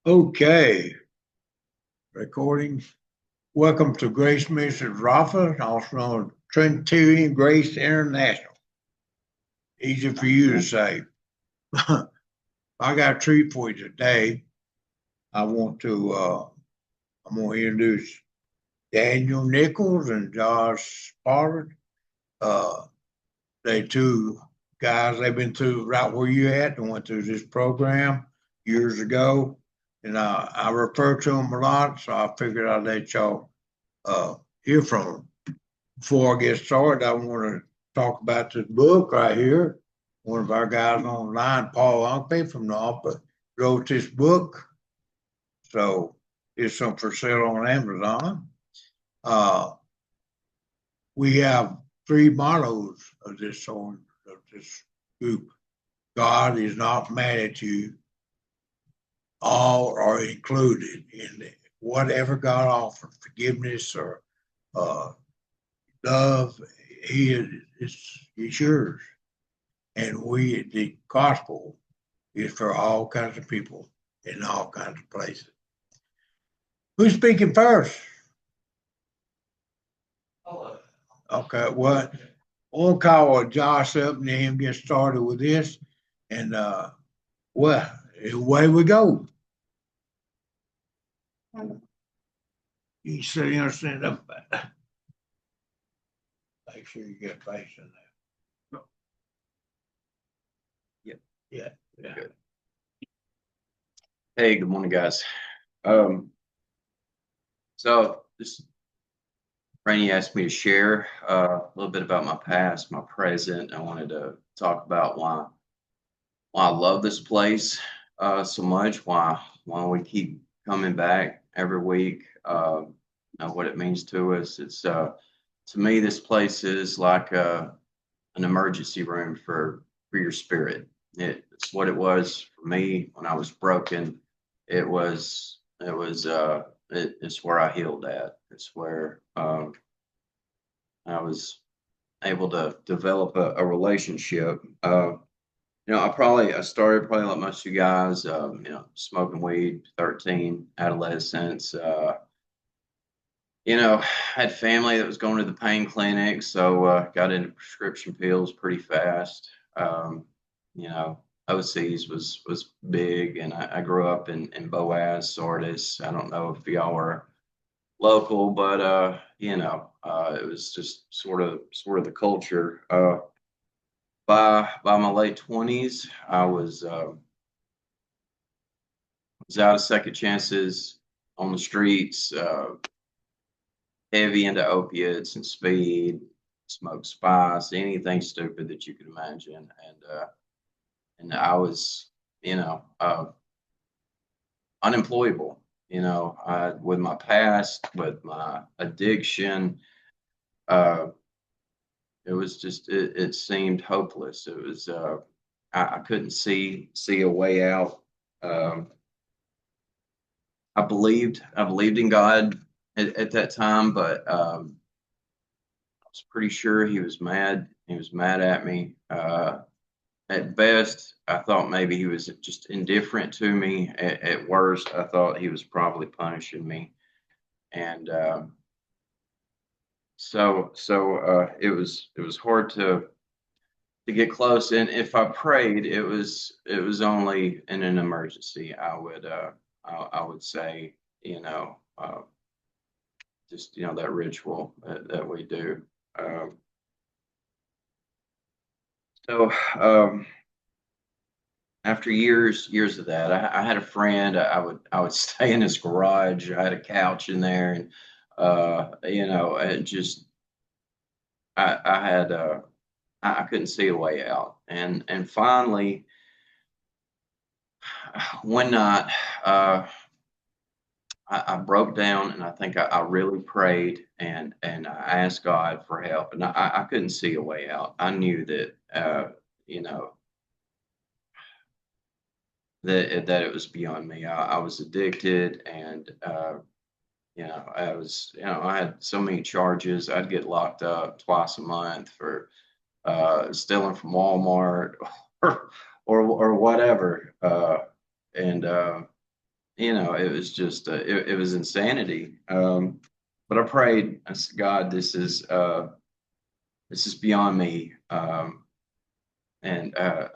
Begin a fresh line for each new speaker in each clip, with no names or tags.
Okay, recording. Welcome to Grace Mission Rafa, also known as Trinitarian Grace International. Easy for you to say. I got a treat for you today. I'm going to introduce Daniel Nichols and Josh Pollard. They two guys, they've been through right where you at and went through this program years ago. And I refer to them a lot, so I figured I'd let y'all hear from them. Before I get started, I want to talk about this book right here. One of our guys online, Paul Unkby from the office, wrote this book. So it's some for sale on Amazon. We have three mottos of this group. God is not mad at you. All are included in whatever God offers, forgiveness or love. It's yours. And the gospel is for all kinds of people in all kinds of places. Who's speaking first? Okay, what? We'll call Josh up and let him get started with this. And well, away we go. You sit here and stand up. Make sure you get face in there.
Yep.
Yeah. Yeah.
Good. Hey, good morning, guys. So this Rainey asked me to share a little bit about my past, my present. I wanted to talk about why I love this place so much, why we keep coming back every week, what it means to us. It's to me, this place is like an emergency room for your spirit. It's what it was for me when I was broken. It's where I healed at. It's where I was able to develop a relationship. I started probably like most of you guys, smoking weed, 13, adolescence. Had family that was going to the pain clinic, so got into prescription pills pretty fast. OCs was big, and I grew up in Boaz, Sardis. I don't know if y'all were local, but it was just sort of the culture. By my late 20s, I was out of second chances on the streets, heavy into opiates and speed, smoked spice, anything stupid that you could imagine, and I was, unemployable. With my past, with my addiction, it was just it seemed hopeless. It was I couldn't see a way out. I believed in God at that time, but I was pretty sure he was mad. He was mad at me. At best, I thought maybe he was just indifferent to me. At worst, I thought he was probably punishing me. And it was hard to get close. And if I prayed, it was only in an emergency. I would say, that ritual that we do. After years of that, I had a friend. I would stay in his garage. I had a couch in there, and it just I had I couldn't see a way out, and finally one night I broke down, and I think I really prayed, and I asked God for help, and I couldn't see a way out. I knew that that it was beyond me. I was addicted, and I had so many charges. I'd get locked up twice a month for stealing from Walmart or whatever. And it was just it was insanity. But I prayed. I said, God, this is beyond me. And I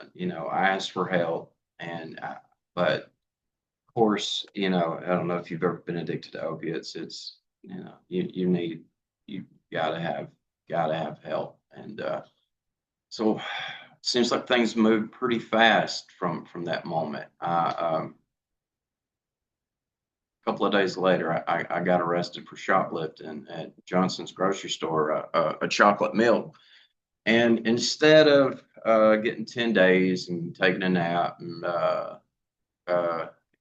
asked for help, but of course, I don't know if you've ever been addicted to opiates. It's you gotta have help, and so it seems like things moved pretty fast from that moment. A couple of days later, I got arrested for shoplifting at Johnson's grocery store, a chocolate milk. And instead of getting 10 days and taking a nap and uh,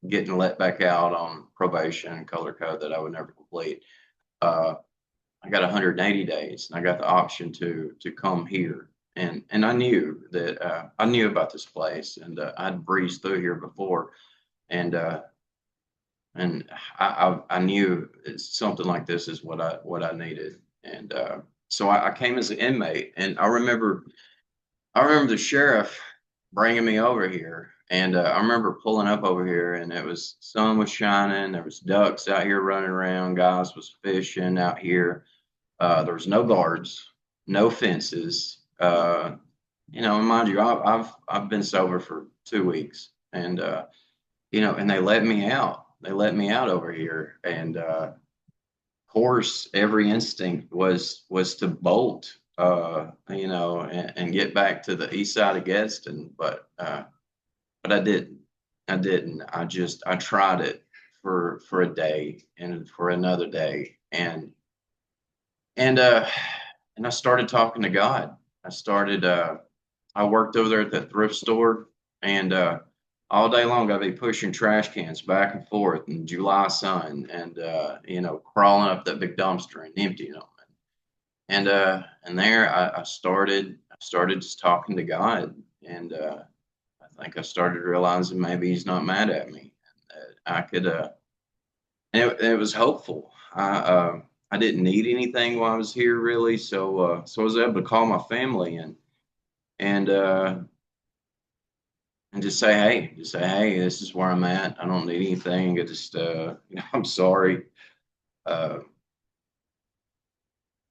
getting let back out on probation and color code that I would never complete, uh, I got 180 days, and I got the option to come here. And I knew that I knew about this place, and I'd breezed through here before, and I knew something like this is what I needed, and so I came as an inmate, and I remember the sheriff bringing me over here, and I remember pulling up over here, and sun was shining, there was ducks out here running around, guys was fishing out here. There was no guards, no fences. And mind you, I've been sober for 2 weeks, and and they let me out. They let me out over here, and of course, every instinct was to bolt, and get back to the east side of Gadsden, but I didn't. I didn't. I tried it for a day and for another day, and and I started talking to God. I worked over there at that thrift store, and all day long I'd be pushing trash cans back and forth in July sun, and crawling up that big dumpster and emptying them. And there I started just talking to God, and I think I started realizing maybe He's not mad at me. I could, and it was hopeful. I didn't need anything while I was here really, so I was able to call my family and uh, and just say, hey, this is where I'm at. I don't need anything. I'm sorry. Uh,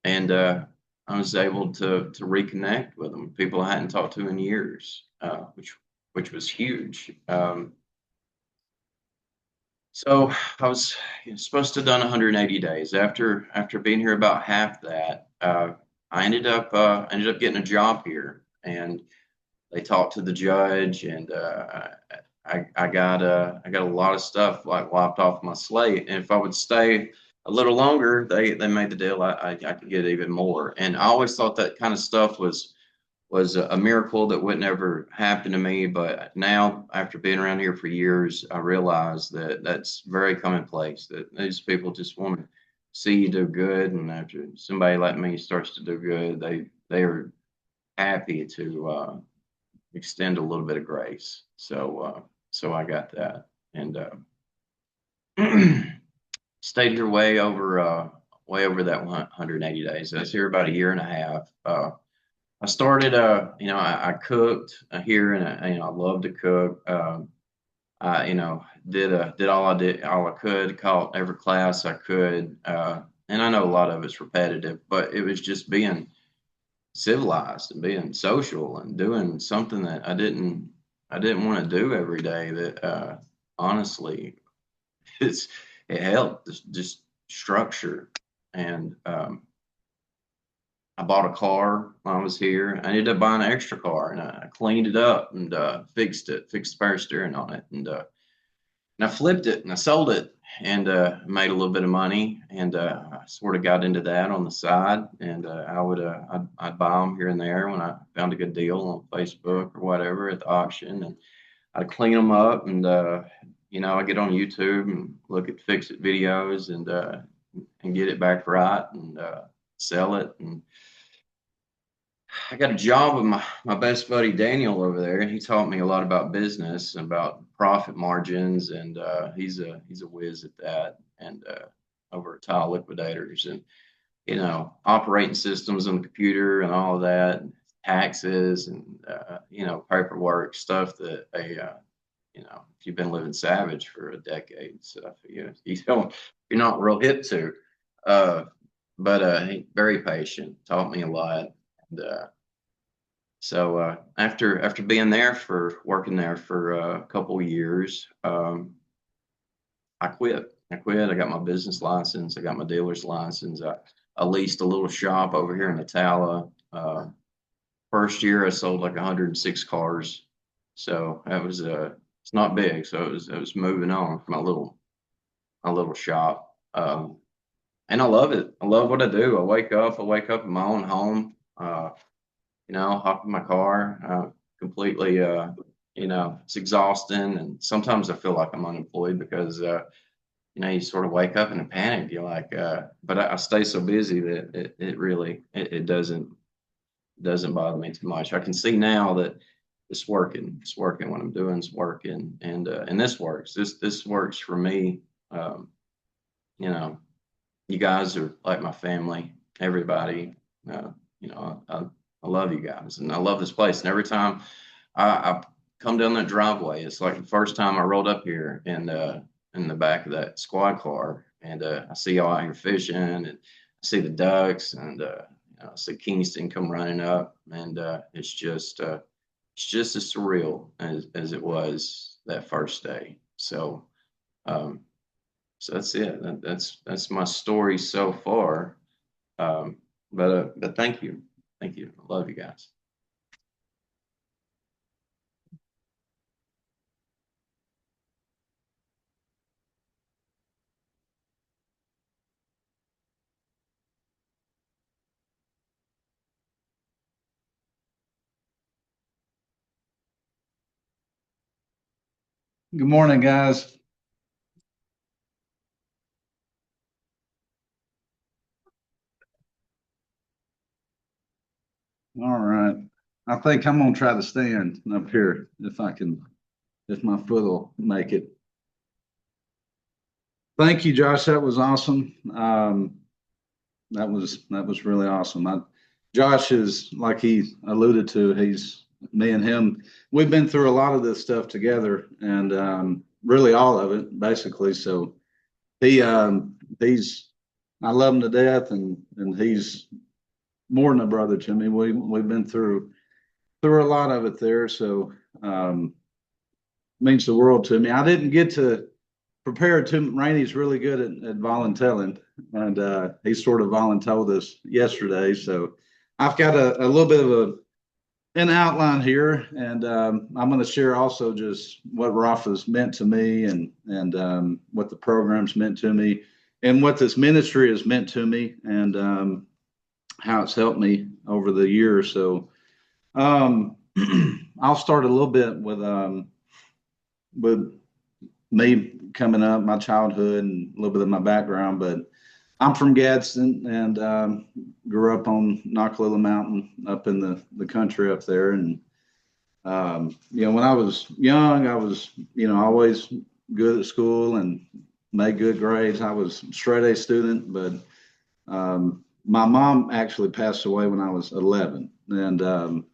and I was able to reconnect with them, people I hadn't talked to in years, which was huge. So I was supposed to have done 180 days. After being here about half that, I ended up getting a job here, and they talked to the judge, and I got a lot of stuff like wiped off my slate. And if I would stay a little longer, they made the deal I could get even more. And I always thought that kind of stuff was a miracle that would never happen to me. But now, after being around here for years, I realize that that's very commonplace. That these people just want to see you do good, and after somebody like me starts to do good, they are happy to extend a little bit of grace. So I got that, and stayed here way over that 180 days. I was here about a year and a half. I started, I cooked here, and I love to cook. I, did all I could, caught every class I could, and I know a lot of it's repetitive, but it was just being civilized and being social and doing something that I didn't want to do every day. That honestly, it's it helped just structure. And I bought a car when I was here. I ended up buying an extra car, and I cleaned it up and fixed the power steering on it, and I flipped it and I sold it, and made a little bit of money, and I sort of got into that on the side, and I'd buy them here and there when I found a good deal on Facebook or whatever at the auction, and I'd clean them up, and I get on YouTube and look at fix it videos, and get it back right, and sell it. And I got a job with my best buddy Daniel over there, and he taught me a lot about business and about profit margins, and he's a whiz at that, and over at Tile Liquidators, and operating systems on the computer and all of that, and taxes, and paperwork stuff that if you've been living savage for a decade, so you're not real hip to. But he very patient, taught me a lot. And so after working there for a couple of years, I quit. I got my business license. I got my dealer's license. I leased a little shop over here in Atala. First year, I sold like 106 cars. So that was it's not big. So it was moving on from my little shop. And I love it. I love what I do. I wake up in my own home. Hop in my car. Completely. It's exhausting, and sometimes I feel like I'm unemployed because you sort of wake up in a panic. You're like, but I stay so busy that it really doesn't bother me too much. I can see now that it's working. It's working. What I'm doing is working, and this works. This works for me. You guys are like my family. Everybody. I love you guys, and I love this place. And every time I come down that driveway, it's like the first time I rolled up here in the back of that squad car, and I see y'all out here fishing, and I see the ducks, and I see Kingston come running up, and it's just as surreal as it was that first day. So that's it. That's my story so far. But thank you. I love you guys.
Good morning, guys. All right. I think I'm gonna try to stand up here if my foot will make it. Thank you, Josh. That was awesome. That was really awesome. Josh is, like he alluded to, me and him, we've been through a lot of this stuff together, and really all of it, basically. So he's I love him to death, and he's more than a brother to me. We've been through a lot of it there, so means the world to me. I didn't get to prepare too. Rainey's really good at volunteering, and he sort of voluntold us yesterday. So I've got a little bit of an outline here, and I'm going to share also just what Rafa's meant to me, and what the program's meant to me, and what this ministry has meant to me, and how it's helped me over the years. So I'll start a little bit with me coming up, my childhood, and a little bit of my background. But I'm from Gadsden, and grew up on Nakalula Mountain up in the country up there. And when I was young, I was always good at school and made good grades. I was a straight A student, but my mom actually passed away when I was 11, and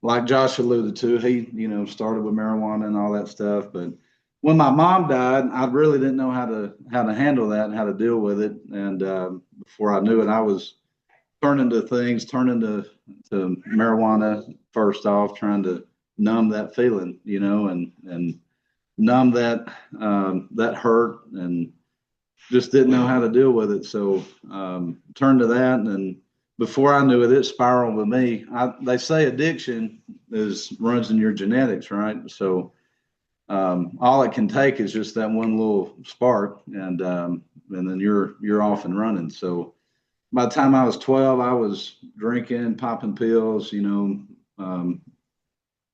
like Josh alluded to, he started with marijuana and all that stuff. But when my mom died, I really didn't know how to handle that and how to deal with it. And before I knew it, I was turning to marijuana first off, trying to numb that feeling, and numb that hurt, and just didn't know how to deal with it. So turned to that, and before I knew it, it spiraled with me. They say addiction runs in your genetics, right? So all it can take is just that one little spark, and then you're off and running. So by the time I was 12, I was drinking, popping pills,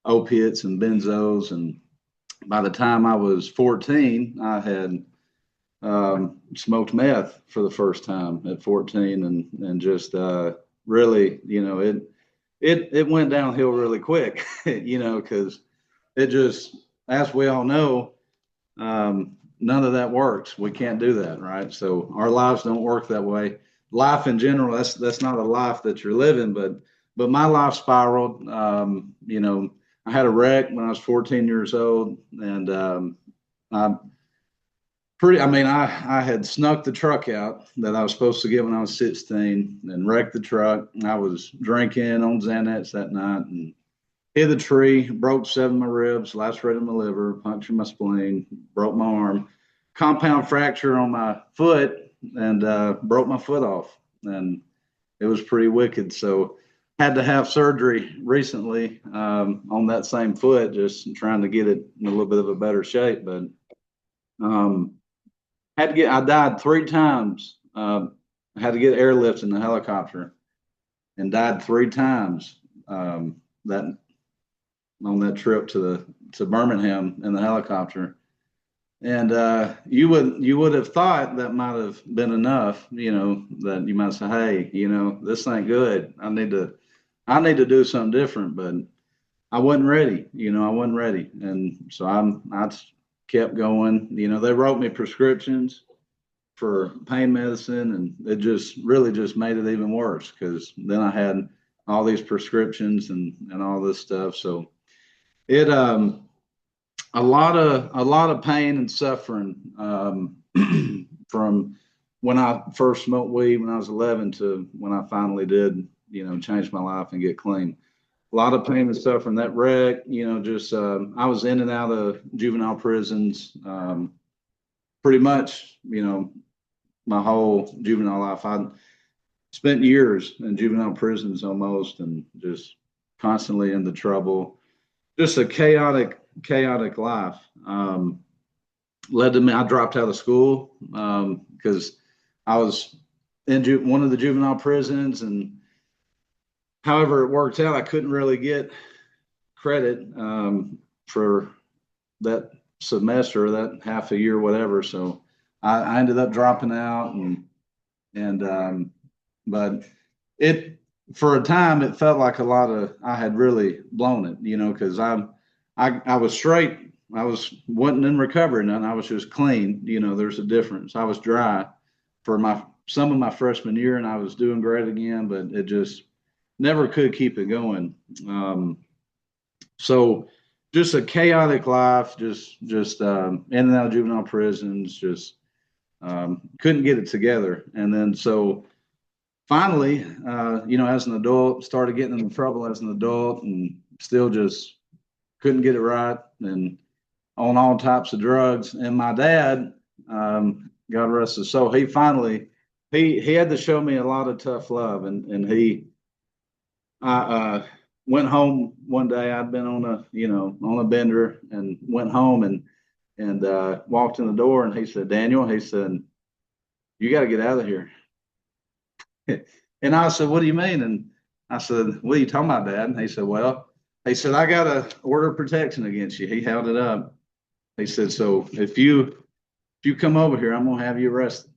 opiates and benzos, and by the time I was 14, I had smoked meth for the first time at 14, and just really, it went downhill really quick, because it just, as we all know, none of that works. We can't do that, right? So our lives don't work that way. Life in general, that's not a life that you're living, but my life spiraled. I had a wreck when I was 14 years old, and I had snuck the truck out that I was supposed to get when I was 16 and wrecked the truck. I was drinking on Xanax that night and hit the tree, broke 7 of my ribs, lacerated my liver, punctured my spleen, broke my arm, compound fracture on my foot, and broke my foot off. And it was pretty wicked. So had to have surgery recently on that same foot, just trying to get it in a little bit of a better shape. But I died 3 times. I had to get airlift in the helicopter and died 3 times that on that trip to Birmingham in the helicopter. And you would have thought that might have been enough, that you might say, hey, this ain't good. I need to do something different, but I wasn't ready. I wasn't ready. And so I kept going. They wrote me prescriptions for pain medicine, and it just really just made it even worse, because then I had all these prescriptions and all this stuff. So it a lot of pain and suffering from when I first smoked weed when I was 11 to when I finally did, change my life and get clean. A lot of pain and suffering. That wreck, I was in and out of juvenile prisons pretty much, my whole juvenile life. I spent years in juvenile prisons almost, and just constantly into trouble. Just a chaotic life. Led to me, I dropped out of school because I was in one of the juvenile prisons, and however it worked out, I couldn't really get credit for that semester, that half a year, whatever. So I ended up dropping out, but it, for a time, it felt like I had really blown it, because I was straight. I wasn't in recovery, and I was just clean. There's a difference. I was dry for some of my freshman year, and I was doing great again, but it just never could keep it going. So just a chaotic life, just in and out of juvenile prisons, just couldn't get it together. And then so finally, as an adult, started getting into trouble as an adult, and still just couldn't get it right, and on all types of drugs. And my dad, God rest his soul, he finally, he had to show me a lot of tough love. And I went home one day. I'd been on a bender, and went home and walked in the door, and he said, Daniel, he said, you got to get out of here. And I said, what do you mean? And I said, what are you talking about, Dad? And he said, I got an order of protection against you. He held it up. He said, so if you come over here, I'm going to have you arrested.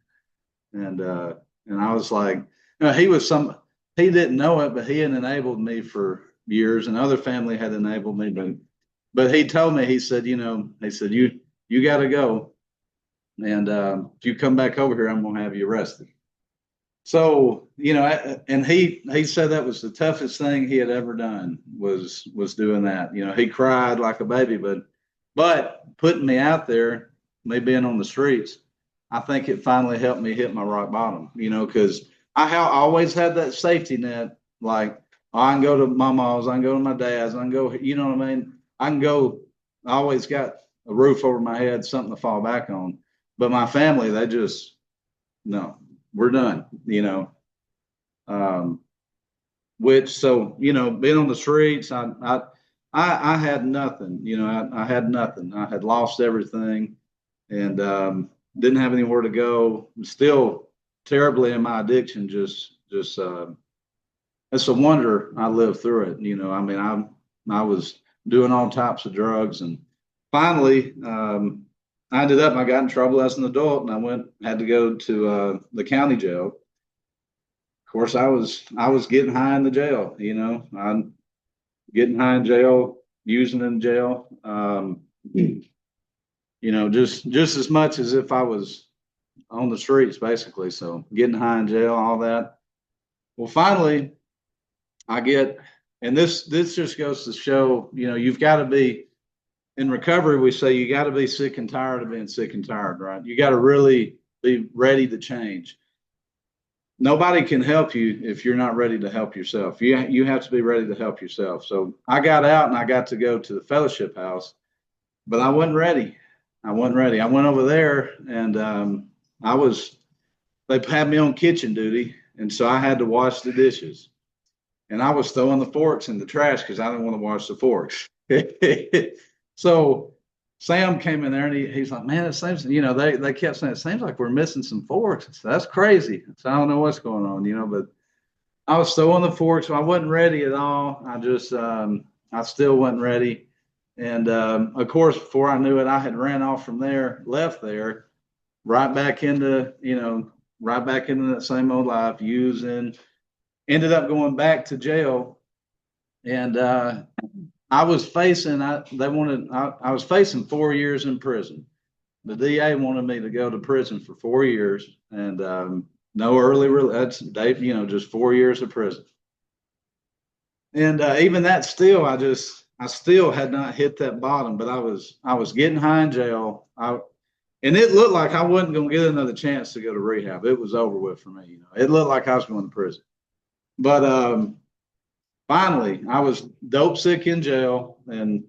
And I was like, he didn't know it, but he had enabled me for years, and other family had enabled me. But he told me, he said, you got to go. And if you come back over here, I'm going to have you arrested. So, and he said that was the toughest thing he had ever done, was doing that. He cried like a baby, but putting me out there, me being on the streets, I think it finally helped me hit my rock bottom, because I always had that safety net. Like, I can go to my mom's, I can go to my dad's, I can go, you know what I mean? I can go, I always got a roof over my head, something to fall back on. But my family, they just, no, we're done, so, being on the streets, I had nothing, I had nothing. I had lost everything, and didn't have anywhere to go. Still terribly in my addiction. Just it's a wonder I lived through it. I was doing all types of drugs, and finally, I got in trouble as an adult, and had to go to the county jail. Of course, I was getting high in the jail. I'm getting high in jail, using in jail. Just as much as if I was on the streets, basically. So getting high in jail, all that. Well, finally, I get And this just goes to show, you've got to be in recovery. We say you got to be sick and tired of being sick and tired, right? You got to really be ready to change. Nobody can help you if you're not ready to help yourself. You have to be ready to help yourself. So I got out and I got to go to the fellowship house, but I wasn't ready. I wasn't ready. I went over there and they had me on kitchen duty. And so I had to wash the dishes. And I was throwing the forks in the trash because I didn't want to wash the forks. So Sam came in there and he's like, man, it seems, they kept saying, it seems like we're missing some forks. So that's crazy. So I don't know what's going on, but I was throwing the forks. So I wasn't ready at all. I still wasn't ready. And of course, before I knew it, I had ran off from there, left there, right back into that same old life, using, ended up going back to jail. And I was facing 4 years in prison. The DA wanted me to go to prison for 4 years, and no early release. Just 4 years of prison. And even that, still, I still had not hit that bottom. But I was getting high in jail. And it looked like I wasn't going to get another chance to go to rehab. It was over with for me. It looked like I was going to prison. But finally, I was dope sick in jail, and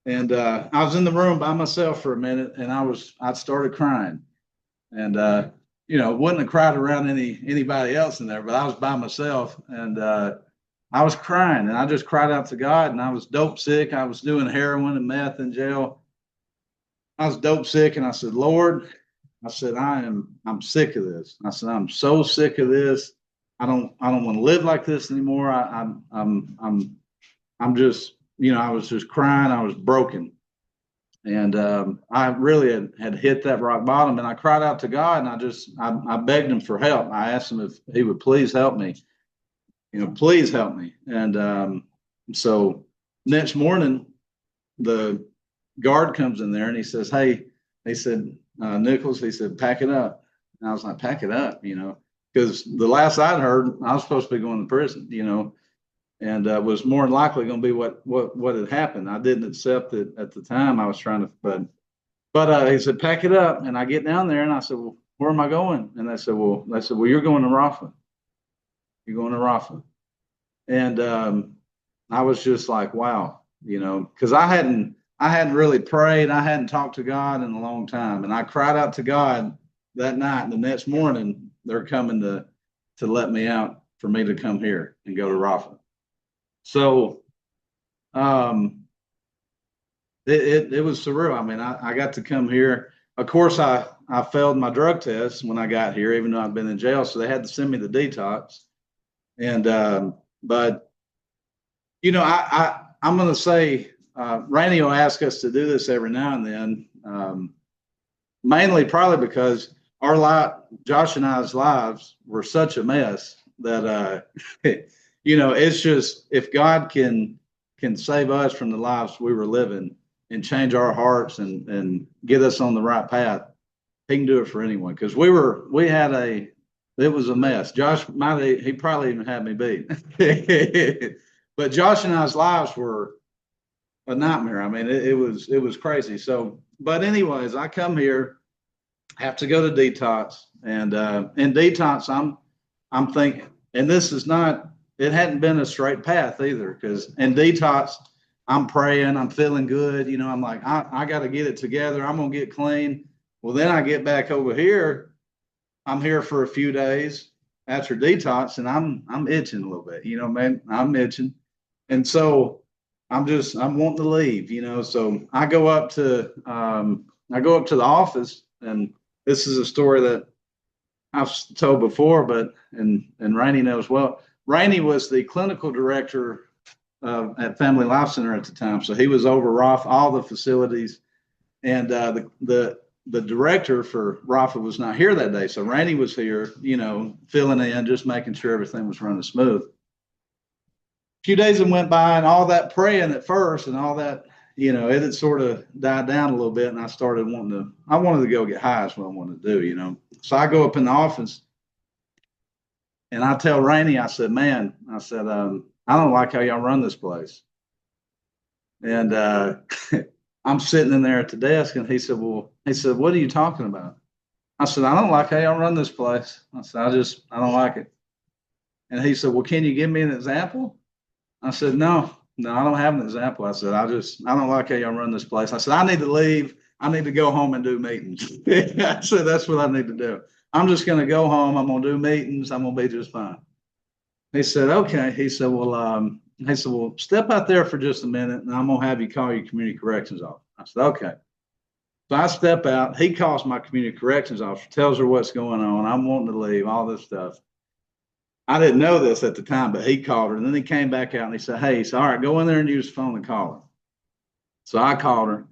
I was in the room by myself for a minute, and I started crying, and wouldn't have cried around anybody else in there, but I was by myself, and I was crying, and I just cried out to God, and I was dope sick. I was doing heroin and meth in jail. I was dope sick, and I said, Lord, I said, I'm sick of this. I said, I'm so sick of this. I don't want to live like this anymore. I'm just, I was just crying. I was broken. And I really had hit that rock bottom, and I cried out to God, and I begged him for help. I asked him if he would please help me, please help me. And so next morning, the guard comes in there and he says, hey, he said, Nichols, he said, pack it up. And I was like, pack it up, because the last I'd heard, I was supposed to be going to prison, and was more than likely going to be what had happened. I didn't accept it at the time. I was trying to, but he said, pack it up. And I get down there and I said, well, where am I going? And they said, well, you're going to Rafa. You're going to Rafa. And I was just like, wow, because I hadn't really prayed. I hadn't talked to God in a long time. And I cried out to God that night. And the next morning, they're coming to let me out for me to come here and go to Rafa. So it was surreal. I mean, I got to come here. Of course, I failed my drug test when I got here, even though I'd been in jail. So they had to send me the detox. And but I'm going to say, Rainey will ask us to do this every now and then, mainly probably because Josh and I's lives were such a mess that, it's just, if God can save us from the lives we were living and change our hearts and get us on the right path, he can do it for anyone. Because it was a mess. Josh he probably even had me beat. But Josh and I's lives were a nightmare. I mean, it was crazy. So, but anyways, I come here, have to go to detox, and in detox, I'm thinking, and this is not, it hadn't been a straight path either, because in detox, I'm praying, I'm feeling good. I'm like, I got to get it together. I'm going to get clean. Well, then I get back over here. I'm here for a few days after detox, and I'm itching a little bit, man, I'm itching. And so I'm wanting to leave, so I go up to the office, and this is a story that I've told before, but, and Rainey knows well. Rainey was the clinical director at Family Life Center at the time. So he was over Rafa, all the facilities, and the director for Rafa was not here that day. So Rainey was here, filling in, just making sure everything was running smooth. A few days went by, and all that praying at first and all that, it had sort of died down a little bit, and I wanted to go get high is what I wanted to do, So I go up in the office, and I tell Rainey, I said, man, I don't like how y'all run this place. And I'm sitting in there at the desk, and he said, what are you talking about? I said, I don't like how y'all run this place. I said, I don't like it. And he said, well, can you give me an example? I said, no, I don't have an example. I said, I don't like how y'all run this place. I said, I need to leave. I need to go home and do meetings. I said, that's what I need to do. I'm just going to go home. I'm going to do meetings. I'm going to be just fine. He said, okay. He said, well, step out there for just a minute, and I'm going to have you call your community corrections officer. I said, okay. So I step out. He calls my community corrections officer, tells her what's going on. I'm wanting to leave, all this stuff. I didn't know this at the time, but he called her. And then he came back out and he said, hey, all right, go in there and use the phone and call her. So I called her.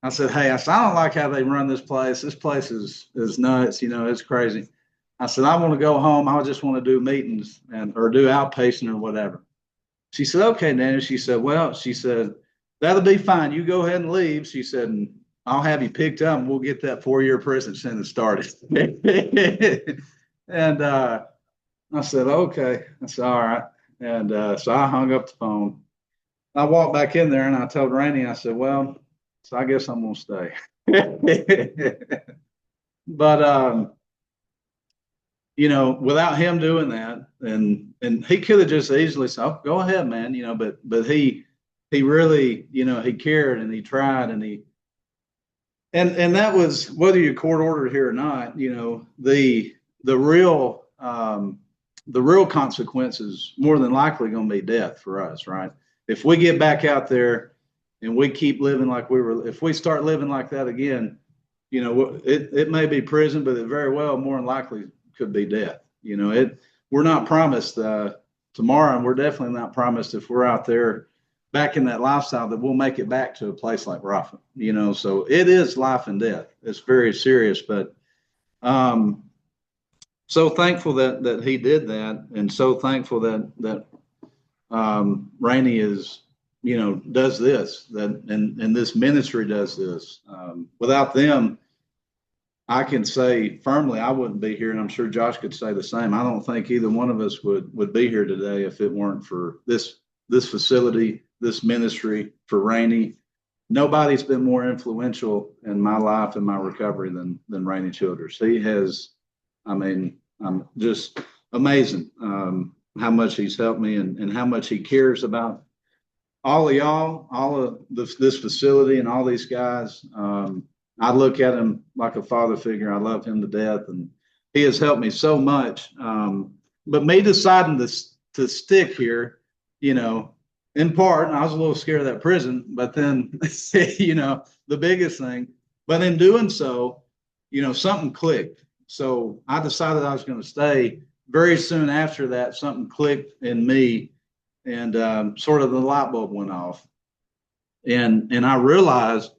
I said, hey, I don't like how they run this place. This place is nuts. It's crazy. I said, I want to go home. I just want to do meetings or do outpatient or whatever. She said, okay, Daniel. She said, that'll be fine. You go ahead and leave. She said, and I'll have you picked up and we'll get that 4-year prison sentence started. And I said, okay. I said, all right. And so I hung up the phone. I walked back in there and I told Rainey, I said, well, so I guess I'm going to stay. But, without him doing that, and he could have just easily said, oh, go ahead, man, but he really, he cared and he tried and that was, whether you court ordered here or not, the real consequences more than likely going to be death for us, right? If we get back out there and we keep living like if we start living like that again, it may be prison, but it very well more than likely could be death. We're not promised tomorrow, and we're definitely not promised if we're out there back in that lifestyle that we'll make it back to a place like Rafa. So it is life and death. It's very serious, but so thankful that he did that, and so thankful that Rainey is, does this, and this ministry does this. Without them, I can say firmly I wouldn't be here, and I'm sure Josh could say the same. I don't think either one of us would be here today if it weren't for this facility, this ministry, for Rainey. Nobody's been more influential in my life and my recovery than Rainey Childers. He has, I'm just amazing how much he's helped me and how much he cares about all of y'all, all of this facility and all these guys. I look at him like a father figure. I love him to death, and he has helped me so much. But me deciding to stick here, in part, and I was a little scared of that prison, but then, the biggest thing, but in doing so, something clicked. So I decided I was going to stay. Very soon after that, something clicked in me, and sort of the light bulb went off. And I realized,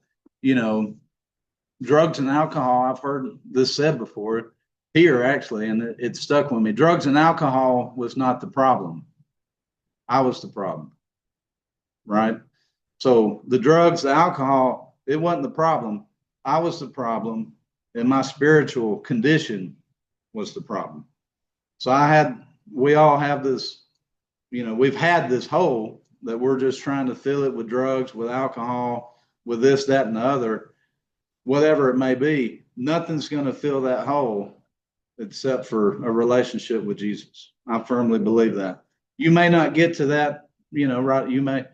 drugs and alcohol, I've heard this said before here actually, and it stuck with me. Drugs and alcohol was not the problem. I was the problem, right? So the drugs, the alcohol, it wasn't the problem. I was the problem, and my spiritual condition was the problem. So we all have this, we've had this hole that we're just trying to fill it with drugs, with alcohol, with this, that, and the other. Whatever it may be, nothing's going to fill that hole except for a relationship with Jesus. I firmly believe that. You may not get to that, right? You may,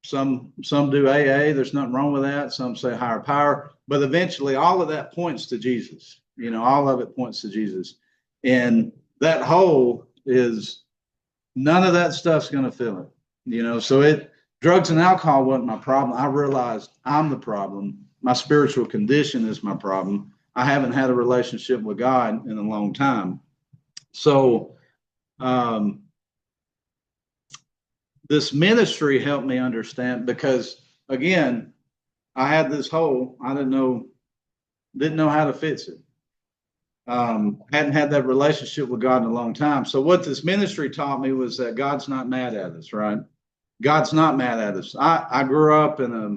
some do AA. There's nothing wrong with that. Some say higher power, but eventually all of that points to Jesus. All of it points to Jesus. And that hole is, none of that stuff's going to fill it, so drugs and alcohol wasn't my problem. I realized I'm the problem. My spiritual condition is my problem. I haven't had a relationship with God in a long time. So this ministry helped me understand, because again, I had this hole. I didn't know how to fix it. Hadn't had that relationship with God in a long time. So what this ministry taught me was that God's not mad at us, right? God's not mad at us. I grew up in a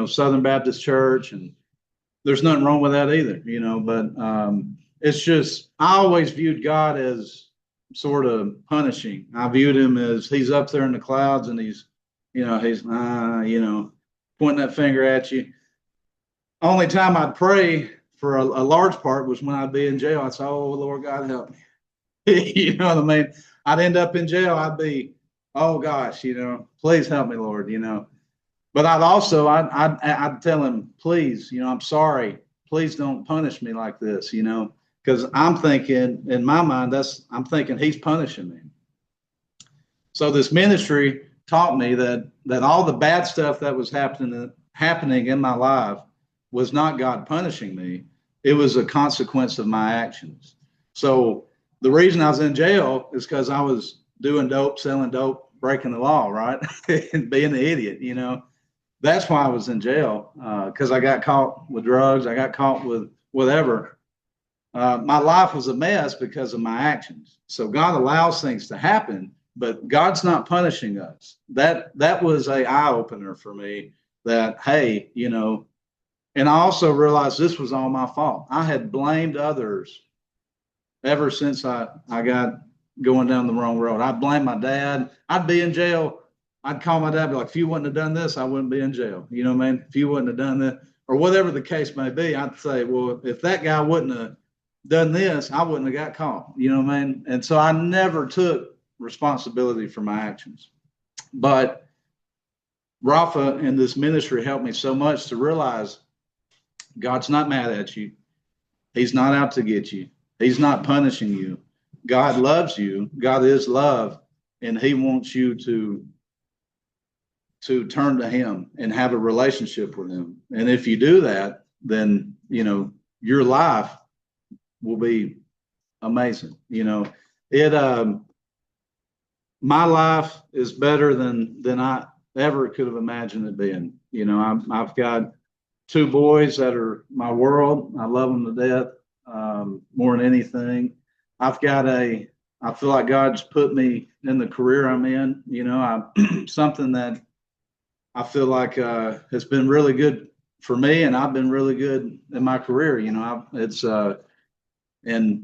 Southern Baptist church, and there's nothing wrong with that either, but it's just, I always viewed God as sort of punishing. I viewed him as he's up there in the clouds and he's pointing that finger at you. Only time I'd pray for a large part was when I'd be in jail. I'd say, "Oh Lord God, help me." You know what I mean? I'd end up in jail. I'd be, "Oh gosh, please help me, Lord." But I'd tell him, "Please, I'm sorry. Please don't punish me like this." Because I'm thinking in my mind, I'm thinking he's punishing me. So this ministry taught me that all the bad stuff that was happening in my life was not God punishing me. It was a consequence of my actions. So the reason I was in jail is because I was doing dope, selling dope, breaking the law, right? And being an idiot, That's why I was in jail, because I got caught with drugs. I got caught with whatever. My life was a mess because of my actions. So God allows things to happen, but God's not punishing us. That was an eye opener for me that, hey, and I also realized this was all my fault. I had blamed others ever since I got going down the wrong road. I blamed my dad. I'd be in jail. I'd call my dad, be like, "If you wouldn't have done this, I wouldn't be in jail." You know what I mean? If you wouldn't have done that, or whatever the case may be, I'd say, "Well, if that guy wouldn't have done this, I wouldn't have got caught." You know what I mean? And so I never took responsibility for my actions. But Rafa and this ministry helped me so much to realize God's not mad at you. He's not out to get you. He's not punishing you. God loves you. God is love, and he wants you to turn to him and have a relationship with him. And if you do that, then, your life will be amazing. My life is better than I ever could have imagined it being. I've got 2 boys that are my world. I love them to death, more than anything. I feel like God's put me in the career I'm in, something that I feel like has been really good for me, and I've been really good in my career. And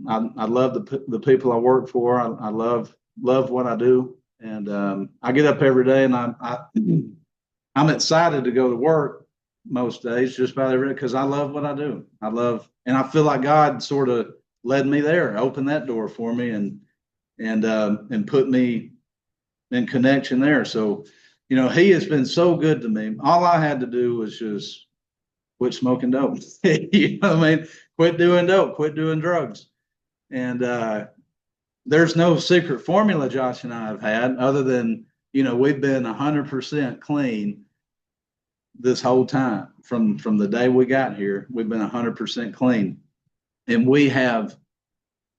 I love the people I work for. I love what I do, and I get up every day, and I'm excited to go to work most days, just about every day, because I love what I do. And I feel like God sort of led me there, opened that door for me, and put me in connection there. So, he has been so good to me. All I had to do was just quit smoking dope. You know what I mean? Quit doing dope, quit doing drugs. And there's no secret formula Josh and I have had other than, we've been 100% clean this whole time. From the day we got here, we've been 100% clean. And we have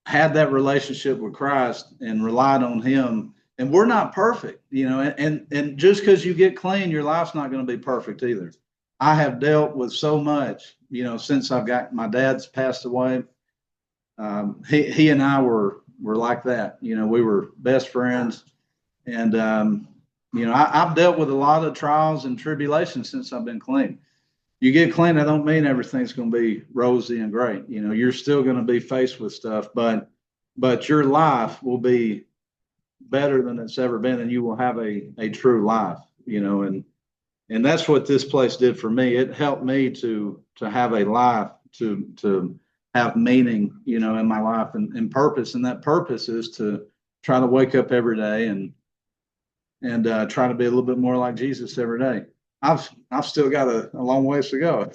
had that relationship with Christ and relied on him. And we're not perfect, and just because you get clean, your life's not going to be perfect either. I have dealt with so much, since my dad's passed away. He and I were like that. We were best friends. And, I've dealt with a lot of trials and tribulations since I've been clean. You get clean, that don't mean everything's going to be rosy and great. You're still going to be faced with stuff, but your life will be better than it's ever been, and you will have a true life, and that's what this place did for me. It helped me to have a life, to have meaning, in my life and purpose. And that purpose is to try to wake up every day and try to be a little bit more like Jesus every day. I've still got a long ways to go,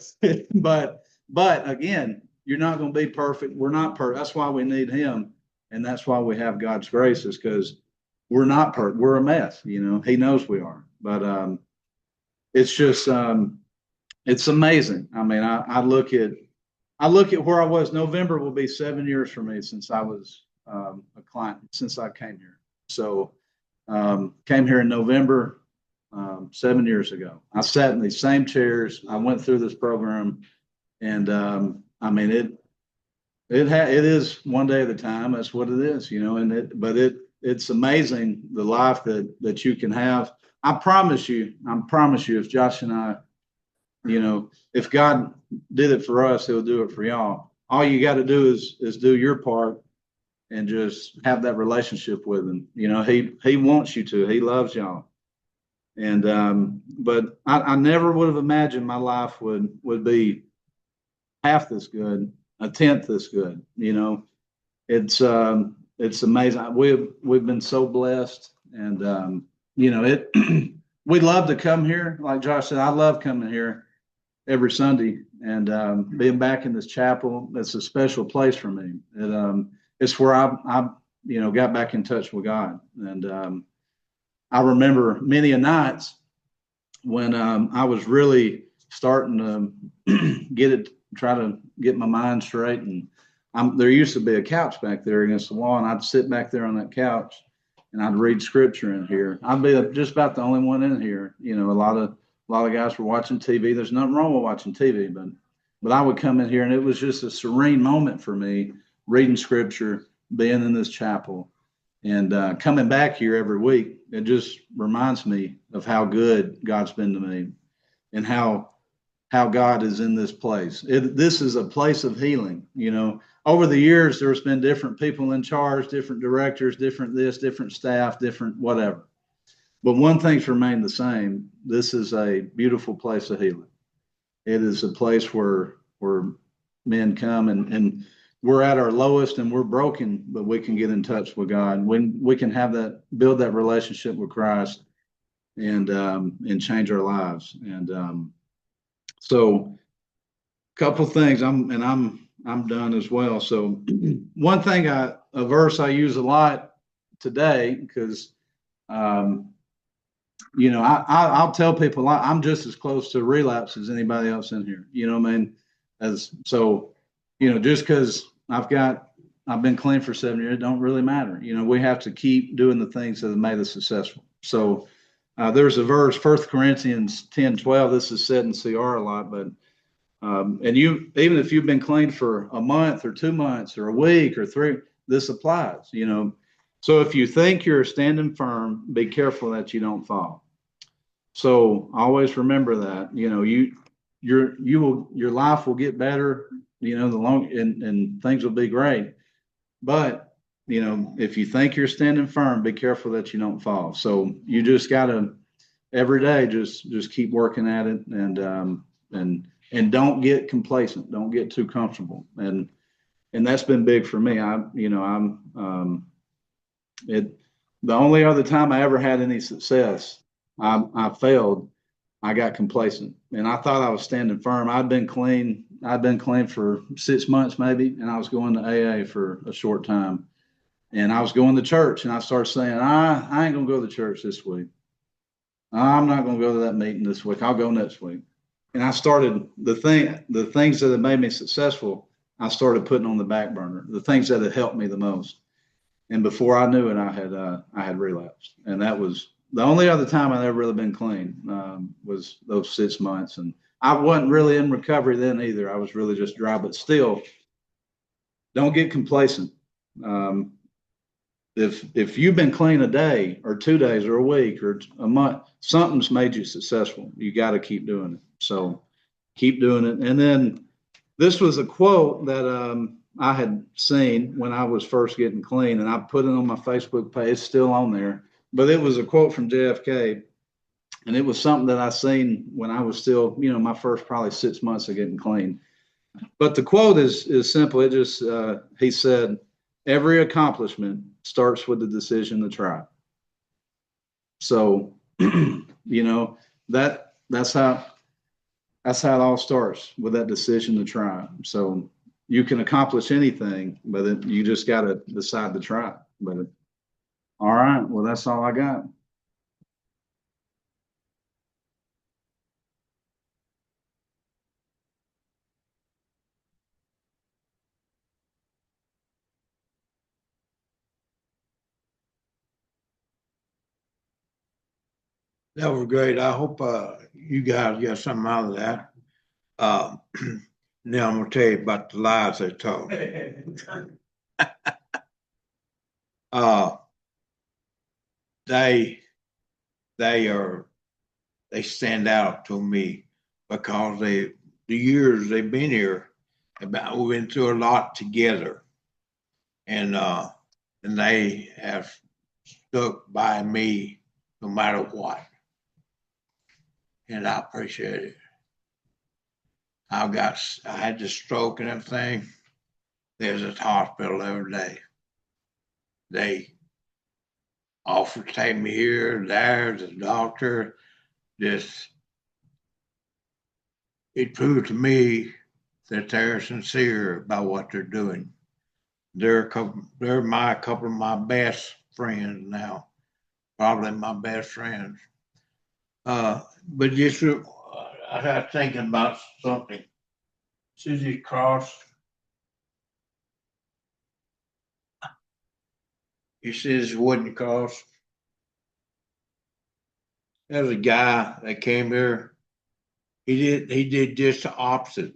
but again, you're not going to be perfect. We're not perfect. That's why we need him, and that's why we have God's grace, is because we're not perfect. We're a mess. He knows we are, but it's just it's amazing. I mean, I look at where I was. November will be 7 years for me since I was a client, since I came here. So came here in November 7 years ago. I sat in these same chairs. I went through this program, and I mean, it is one day at a time. That's what it is, it's amazing the life that you can have. I promise you, if Josh and I, if God did it for us, he'll do it for y'all. All you got to do is do your part and just have that relationship with him. You know, he wants you to. He loves y'all. And but I never would have imagined my life would be half this good, a tenth this good. You know, it's amazing. We've been so blessed, and you know, it. We love to come here. Like Josh said, I love coming here every Sunday and being back in this chapel. It's a special place for me. It's where I you know, got back in touch with God. And I remember many a nights when I was really starting to try to get my mind straight. And there used to be a couch back there against the wall, and I'd sit back there on that couch and I'd read scripture in here. I'd be just about the only one in here. You know, a lot of guys were watching TV. There's nothing wrong with watching TV, but I would come in here, and it was just a serene moment for me, reading scripture, being in this chapel, and coming back here every week. It just reminds me of how good God's been to me, and how God is in this place. This is a place of healing. You know, over the years, there's been different people in charge, different directors, different this, different staff, different whatever. But one thing's remained the same. This is a beautiful place of healing. It is a place where men come and we're at our lowest and we're broken, but we can get in touch with God. When we can build that relationship with Christ and change our lives. And so a couple things, I'm done as well. So one thing, a verse I use a lot today, because you know, I'll tell people I'm just as close to relapse as anybody else in here. You know what I mean? So, you know, just because I've been clean for 7 years, it don't really matter. You know, we have to keep doing the things that have made us successful. So there's a verse, 1 Corinthians 10:12. This is said in CR a lot, but and even if you've been clean for a month or 2 months or a week or 3, this applies. You know, so if you think you're standing firm, be careful that you don't fall. So always remember that. You know, your life will get better. You know, and things will be great. But you know, if you think you're standing firm, be careful that you don't fall. So you just gotta every day just keep working at it, and don't get complacent. Don't get too comfortable. And that's been big for me. The only other time I ever had any success, I failed. I got complacent, and I thought I was standing firm. I'd been clean for 6 months maybe, and I was going to AA for a short time, and I was going to church, and I started saying, I ain't gonna go to church this week. I'm not gonna go to that meeting this week. I'll go next week. And I started the things that have made me successful, I started putting on the back burner, the things that had helped me the most. And before I knew it, I had relapsed. And that was the only other time I'd ever really been clean, was those 6 months. And I wasn't really in recovery then either. I was really just dry, but still, don't get complacent. If you've been clean a day or 2 days or a week or a month, something's made you successful. You got to keep doing it. So keep doing it. And then this was a quote that I had seen when I was first getting clean, and I put it on my Facebook page. It's still on there, but it was a quote from JFK, and it was something that I seen when I was still, you know, my first probably 6 months of getting clean. But the quote is simple. It just he said, "Every accomplishment starts with the decision to try." So, you know, that's how it all starts, with that decision to try. So you can accomplish anything, but you just got to decide to try. But all right, well, that's all I got.
That was great. I hope you guys got something out of that. Now I'm gonna tell you about the lies they told. They stand out to me because the years they've been here, we've been through a lot together, and and they have stuck by me no matter what. And I appreciate it. I had the stroke and everything. They was at the hospital every day. They offered to take me here, there, the doctor. Just, it proved to me that they're sincere about what they're doing. They're a couple of my best friends now, probably my best friends. But just, I got thinking about something. See this cross? You see this wooden cross? There's a guy that came here. He did just the opposite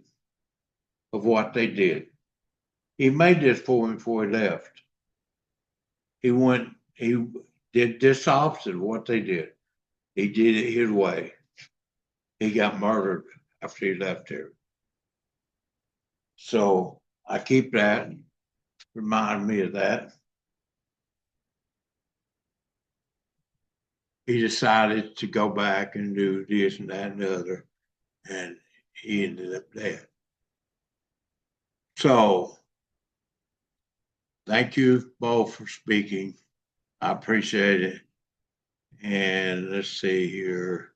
of what they did. He made this for me before he left. He did just the opposite of what they did. He did it his way. He got murdered after he left here. So I keep that, remind me of that. He decided to go back and do this and that and the other, and he ended up dead. So thank you both for speaking. I appreciate it. And let's see here.